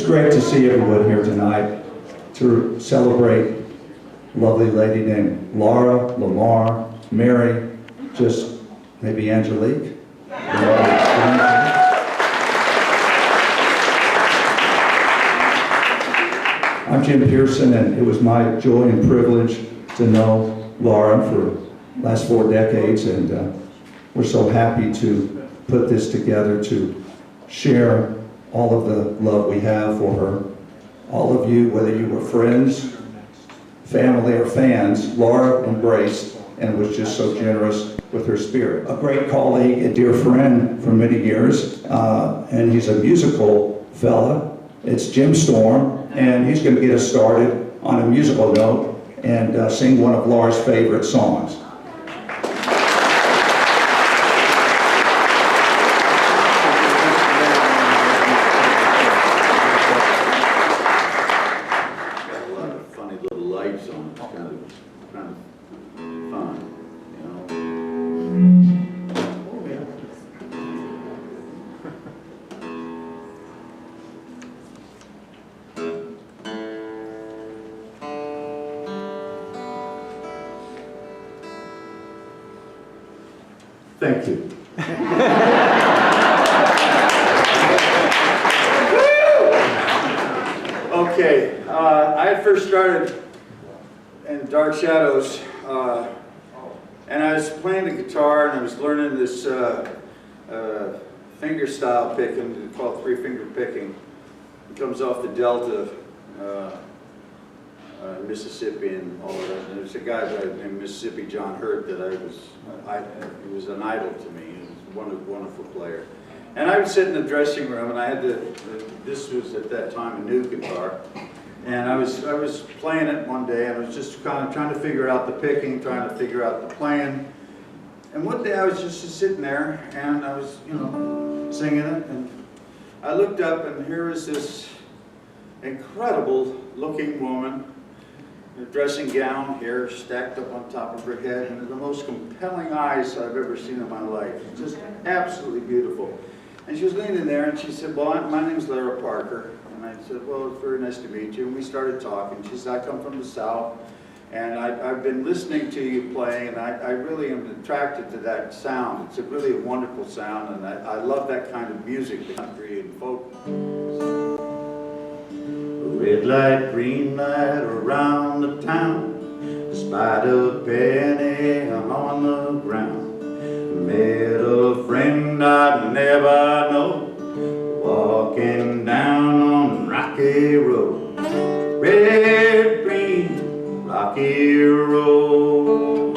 It's great to see everyone here tonight to celebrate a lovely lady named Lara, Lamar, Mary, just maybe Angelique. I'm Jim Pearson, and it was my joy and privilege to know Lara for the last 4 decades, and we're so happy to put this together to share all of the love we have for her. All of you, whether you were friends, family, or fans, Lara embraced and was just so generous with her spirit. A great colleague, a dear friend for many years, and he's a musical fella. It's Jim Storm, and he's going to get us started on a musical note and sing one of Lara's favorite songs. Thank you. Okay, I first started in Dark Shadows, and I was playing the guitar and I was learning this finger style picking, called 3-finger picking. It comes off the Delta, Mississippi and all of that. And there's a guy named Mississippi John Hurt that he was an idol to me. He was a wonderful player. And I would sit in the dressing room, and I had this was at that time a new guitar, and I was playing it one day, and I was just kind of trying to figure out the picking, trying to figure out the playing. And one day I was just sitting there, and I was, singing it, and I looked up, and here was this incredible looking woman, in a dressing gown, hair stacked up on top of her head, and the most compelling eyes I've ever seen in my life. Just absolutely beautiful. And she was leaning there, and she said, "Well, my name's Lara Parker." And I said, "Well, it's very nice to meet you." And we started talking. She said, "I come from the South, and I've been listening to you playing, and I really am attracted to that sound. It's really a wonderful sound, and I love that kind of music, the country and folk." Red light, green light around the town, despite a penny on the ground. Met a friend I'd never know, walking down on Rocky Road. Red, green, Rocky Road,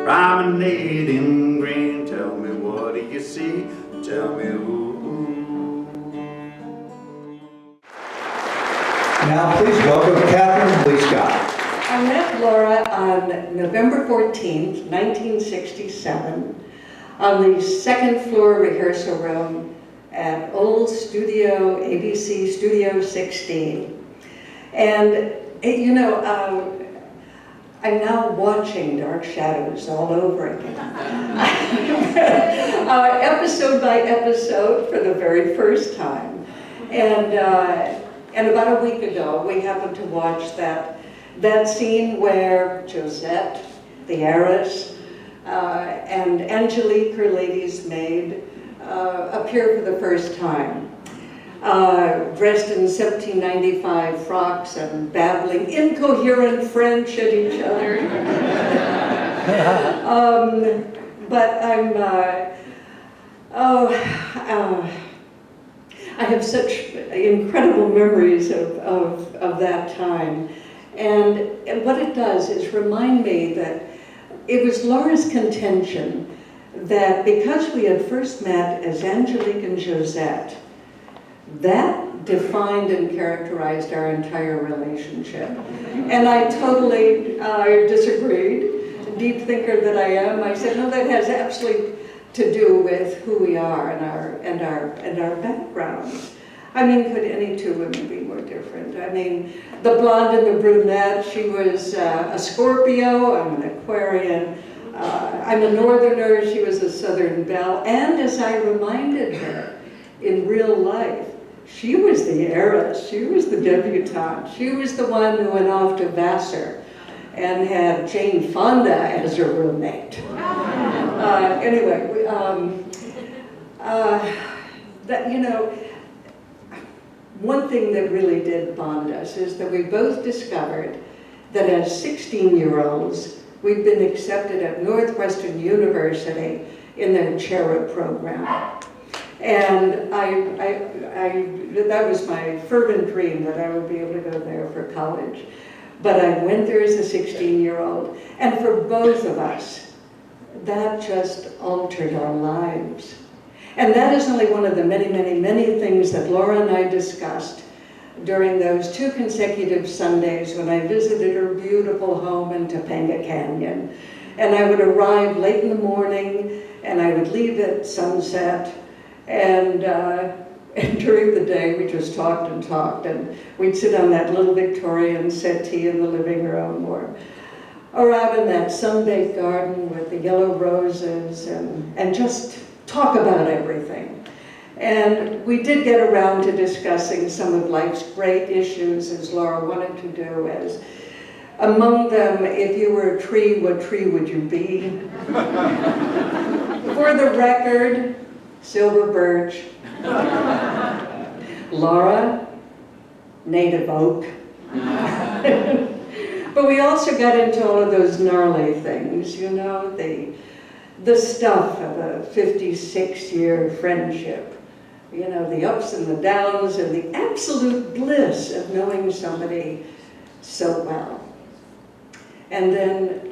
promenading green. Tell me, what do you see? Tell me who. Now please welcome Catherine Lee Scott. I met Lara on November 14th, 1967, on the second floor rehearsal room at old studio, ABC Studio 16. And, I'm now watching Dark Shadows all over again. Episode by episode for the very first time. And about a week ago, we happened to watch that scene where Josette, the heiress, and Angelique, her lady's maid, appear for the first time, dressed in 1795 frocks and babbling incoherent French at each other. But I have such incredible memories of that time. And what it does is remind me that it was Lara's contention that because we had first met as Angelique and Josette, that defined and characterized our entire relationship. And I totally disagreed. Deep thinker that I am, I said, no, that has absolutely to do with who we are and our backgrounds. I mean, could any two women be more different? I mean, the blonde and the brunette, she was a Scorpio, I'm an Aquarian, I'm a Northerner, she was a Southern Belle, and as I reminded her in real life, she was the heiress, she was the debutante, she was the one who went off to Vassar and had Jane Fonda as her roommate. Anyway, that, you know, one thing that really did bond us is that we both discovered that as 16-year-olds, we'd been accepted at Northwestern University in their Cherub program. And that was my fervent dream, that I would be able to go there for college. But I went there as a 16-year-old, and for both of us, that just altered our lives. And that is only one of the many, many, many things that Laura and I discussed during those 2 consecutive Sundays when I visited her beautiful home in Topanga Canyon. And I would arrive late in the morning, and I would leave at sunset, and during the day we just talked and talked, and we'd sit on that little Victorian settee in the living room, or out in that sun-baked garden with the yellow roses, and just talk about everything. And we did get around to discussing some of life's great issues, as Laura wanted to do, as among them, if you were a tree, what tree would you be? For the record, silver birch. Lara, native oak. But we also got into all of those gnarly things, you know, the stuff of a 56-year friendship. You know, the ups and the downs and the absolute bliss of knowing somebody so well. And then,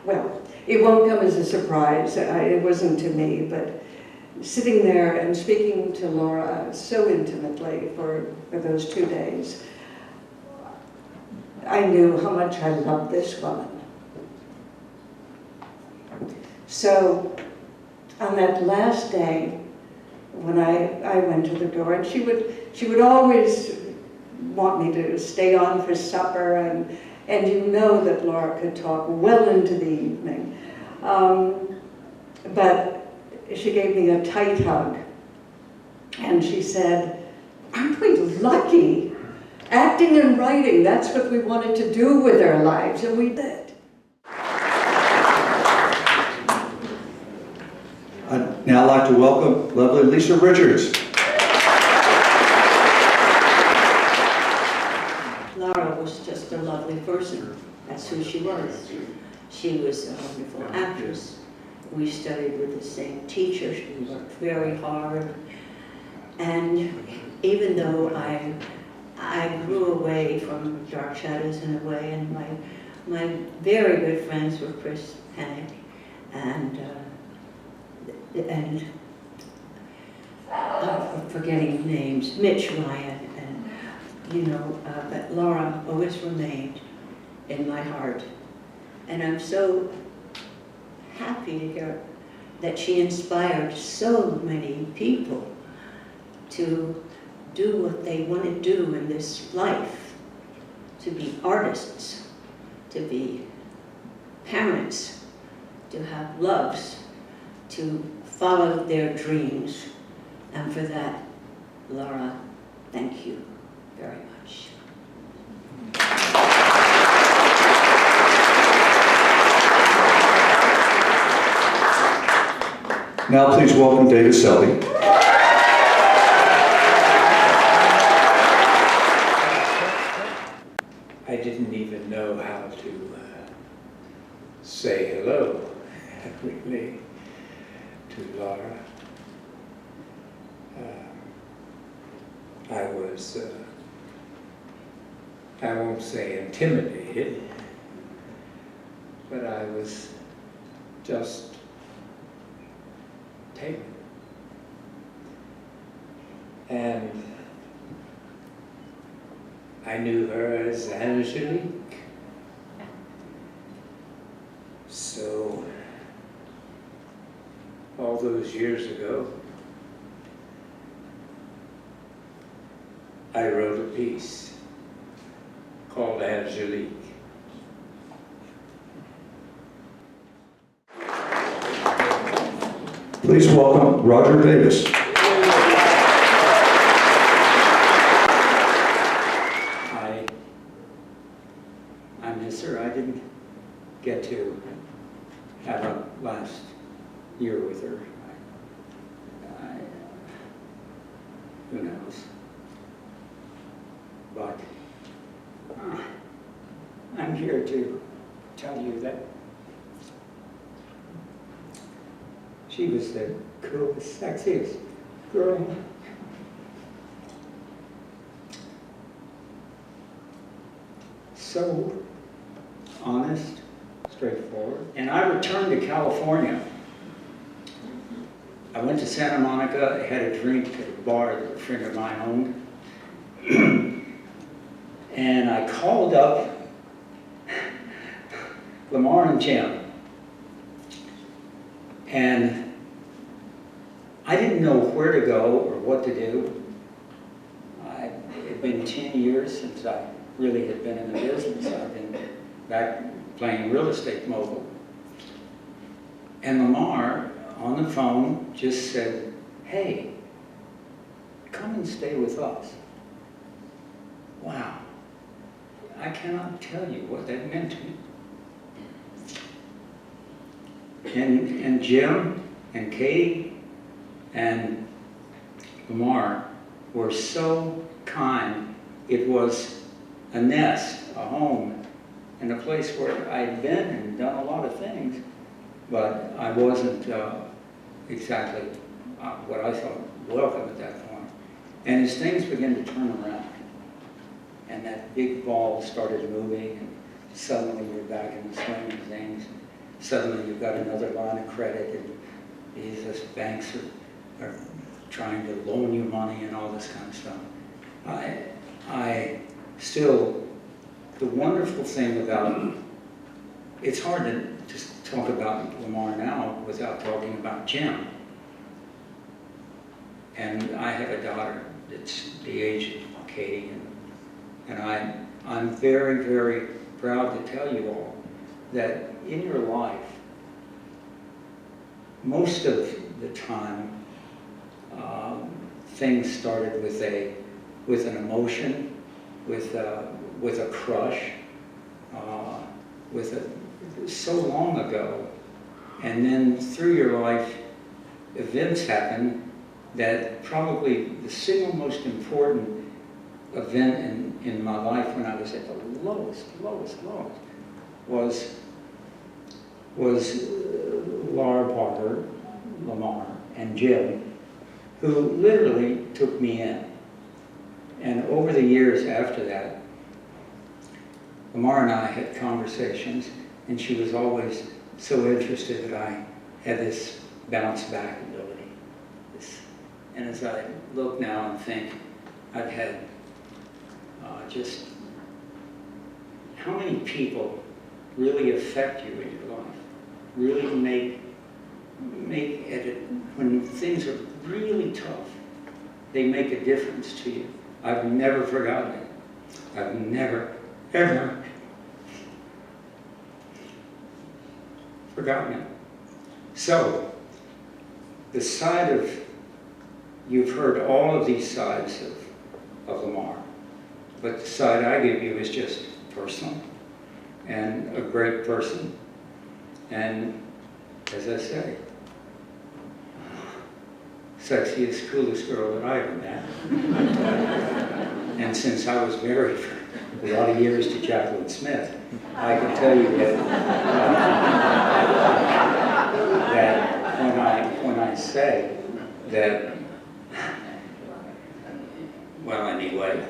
well, it won't come as a surprise. It wasn't to me, but sitting there and speaking to Laura so intimately for those 2 days, I knew how much I loved this woman. So, on that last day, when I went to the door, and she would always want me to stay on for supper, and you know that Laura could talk well into the evening. But she gave me a tight hug, and she said, "Aren't we lucky? Acting and writing, that's what we wanted to do with our lives, and we did." I'd now like to welcome lovely Lisa Richards. Lara was just a lovely person. That's who she was. She was a wonderful actress. We studied with the same teacher. She worked very hard. And even though I grew away from Dark Shadows in a way, and my very good friends were Chris Panic and I'm forgetting names, Mitch Ryan, and you know, but Lara always remained in my heart. And I'm so happy to hear that she inspired so many people to do what they want to do in this life, to be artists, to be parents, to have loves, to follow their dreams. And for that, Lara, thank you very much. Now please welcome David Selby. I didn't even know how to say hello, really, to Lara. I was, I won't say intimidated, but I was just taken. And I knew her as Angelique. So, all those years ago, I wrote a piece called Angelique. Please welcome Roger Davis. miss her. I didn't get to have a last year with her. Who knows? But I'm here to tell you that she was the coolest, sexiest girl. So honest, straightforward. And I returned to California. I went to Santa Monica, I had a drink at a bar that a friend of mine owned. And I called up Lamar and Jim. And I didn't know where to go or what to do. It had been 10 years since I really had been in the business. I've been back playing real estate mogul. And Lamar, on the phone, just said, "Hey, come and stay with us." Wow. I cannot tell you what that meant to me. And Jim and Katie and Lamar were so kind. It was a nest, a home, and a place where I'd been and done a lot of things, but I wasn't exactly what I thought welcome at that point. And as things began to turn around, and that big ball started moving, and suddenly you're back in the swing of things. Suddenly you've got another line of credit, and these banks are trying to loan you money and all this kind of stuff. I still, the wonderful thing about, it's hard to just talk about Lamar now without talking about Jim. And I have a daughter that's the age of Katie, and I'm very, very proud to tell you all that in your life, most of the time, things started with an emotion, with a crush, so long ago, and then through your life, events happen that probably the single most important event in my life when I was at the lowest, was Lara Parker, Lamar, and Jim, who literally took me in. And over the years after that, Lamar and I had conversations, and she was always so interested that I had this bounce back ability. And as I look now and think, I've had just how many people really affect you in your life, really make it, when things are really tough, they make a difference to you. I've never forgotten it. I've never, ever forgotten it. So, the side of, you've heard all of these sides of Lamar, but the side I give you is just personal and a great person. And as I say, sexiest, coolest girl that I ever met. And since I was married for a lot of years to Jacqueline Smith, I can tell you that when I say that, well, anyway.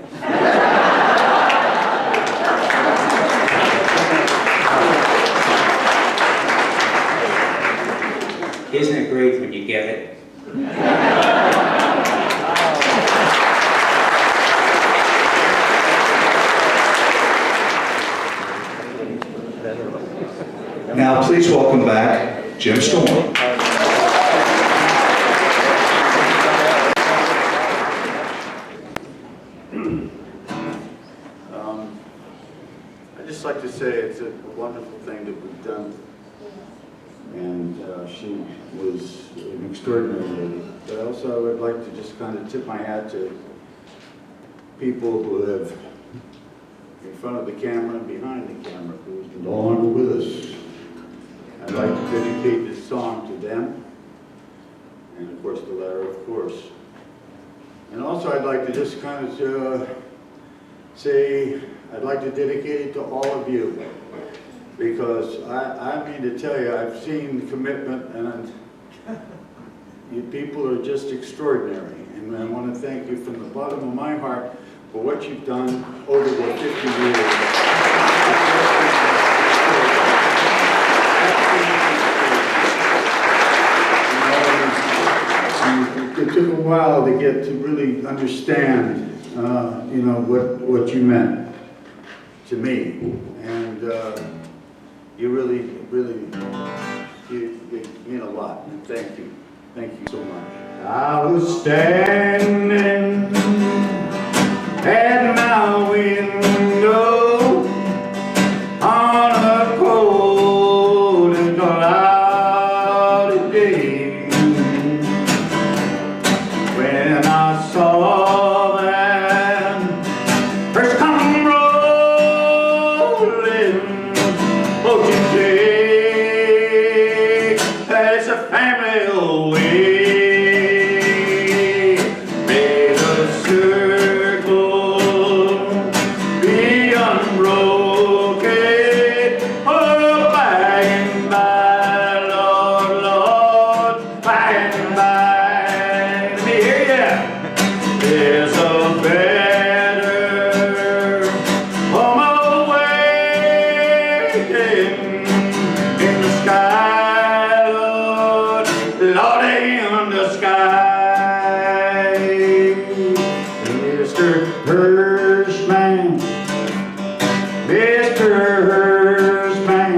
Isn't it great when you get it? Now, please welcome back Jim Storm. I'd just like to say it's a wonderful thing that we've done. And she was an extraordinary lady. But also I would like to just kind of tip my hat to people who have, front of the camera and behind the camera, who's no longer with us. I'd like to dedicate this song to them, and of course to Lara, of course. And also I'd like to just kind of say, I'd like to dedicate it to all of you, because I mean to tell you, I've seen the commitment, and you people are just extraordinary. And I want to thank you from the bottom of my heart for what you've done over the 50 years. It took a while to get to really understand, you know, what you meant to me, and you really, you mean a lot. And thank you so much. I was standing at my window on a cold and cloudy day when I saw that first come rolling ocean day. There's a family away. May the circle be unbroken. Oh, by and by, Lord, Lord, by and by. Let me hear ya. There's a better home awaiting in the sky, Lord, Lord, in the sky. Mr. Hirschman, Mr. Hirschman,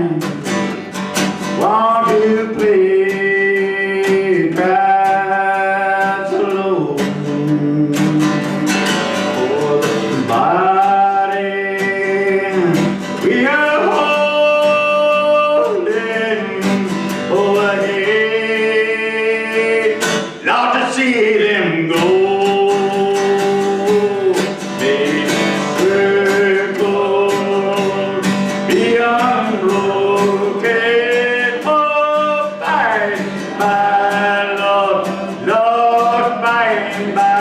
won't you please drive slow? For the body we are holding overhead, Lord, to see them go. May the circle be unbroken. Oh, by and by, Lord, Lord, by and by.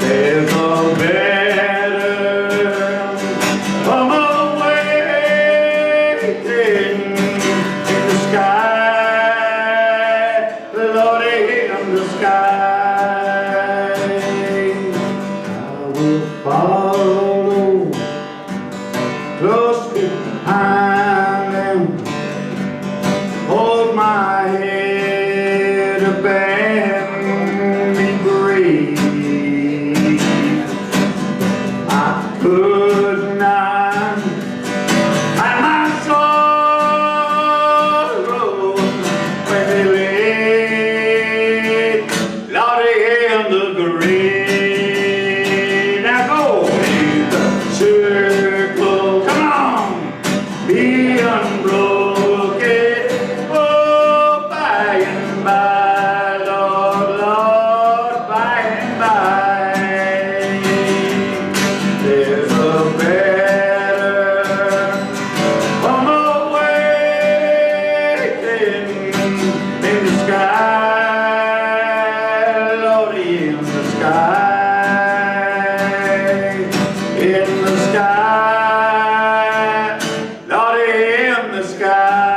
There's a better home awaiting in the sky, Lord, in the sky. I will follow close behind them, hold my head up and be brave. I could not hide my sorrow when they laid Lordy in the grave. Now go, leave the circle, come on, be unbroken. Oh, by and by, Lord, Lord, by and by. There's a better home awaiting in the sky, Lord, in the sky, in the sky, Lord, in the sky.